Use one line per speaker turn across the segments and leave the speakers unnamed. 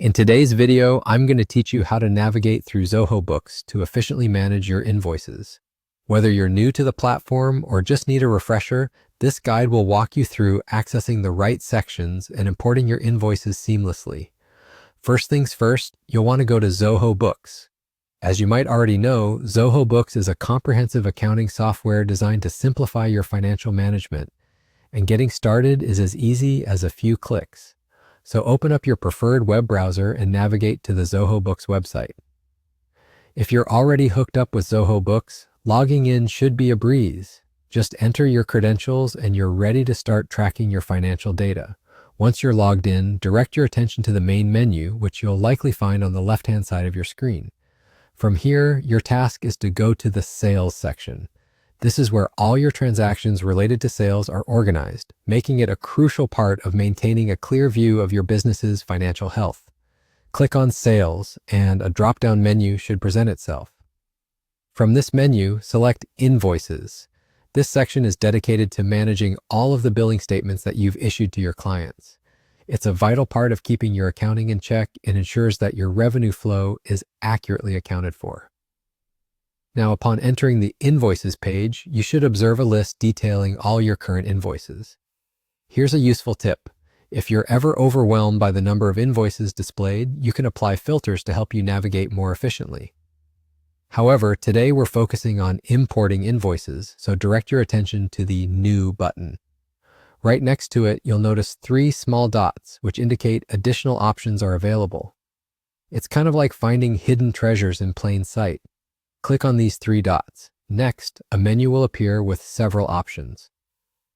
In today's video, I'm going to teach you how to navigate through Zoho Books to efficiently manage your invoices. Whether you're new to the platform or just need a refresher, this guide will walk you through accessing the right sections and importing your invoices seamlessly. First things first, you'll want to go to Zoho Books. As you might already know, Zoho Books is a comprehensive accounting software designed to simplify your financial management, and getting started is as easy as a few clicks. So open up your preferred web browser and navigate to the Zoho Books website. If you're already hooked up with Zoho Books, logging in should be a breeze. Just enter your credentials and you're ready to start tracking your financial data. Once you're logged in, direct your attention to the main menu, which you'll likely find on the left-hand side of your screen. From here, your task is to go to the Sales section. This is where all your transactions related to sales are organized, making it a crucial part of maintaining a clear view of your business's financial health. Click on Sales, and a drop-down menu should present itself. From this menu, select Invoices. This section is dedicated to managing all of the billing statements that you've issued to your clients. It's a vital part of keeping your accounting in check and ensures that your revenue flow is accurately accounted for. Now, upon entering the Invoices page, you should observe a list detailing all your current invoices. Here's a useful tip. If you're ever overwhelmed by the number of invoices displayed, you can apply filters to help you navigate more efficiently. However, today we're focusing on importing invoices, so direct your attention to the New button. Right next to it, you'll notice 3 small dots, which indicate additional options are available. It's kind of like finding hidden treasures in plain sight. Click on these 3 dots. Next, a menu will appear with several options.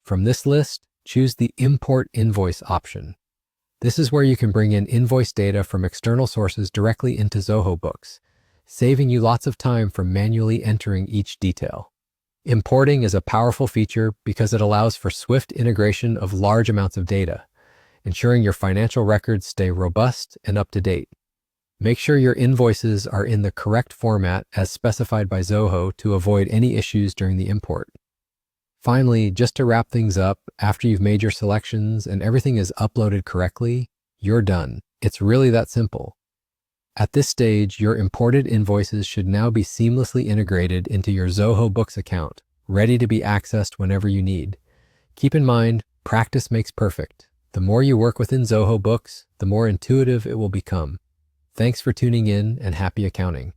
From this list, choose the Import Invoice option. This is where you can bring in invoice data from external sources directly into Zoho Books, saving you lots of time from manually entering each detail. Importing is a powerful feature because it allows for swift integration of large amounts of data, ensuring your financial records stay robust and up to date. Make sure your invoices are in the correct format as specified by Zoho to avoid any issues during the import. Finally, just to wrap things up, after you've made your selections and everything is uploaded correctly, you're done. It's really that simple. At this stage, your imported invoices should now be seamlessly integrated into your Zoho Books account, ready to be accessed whenever you need. Keep in mind, practice makes perfect. The more you work within Zoho Books, the more intuitive it will become. Thanks for tuning in and happy accounting.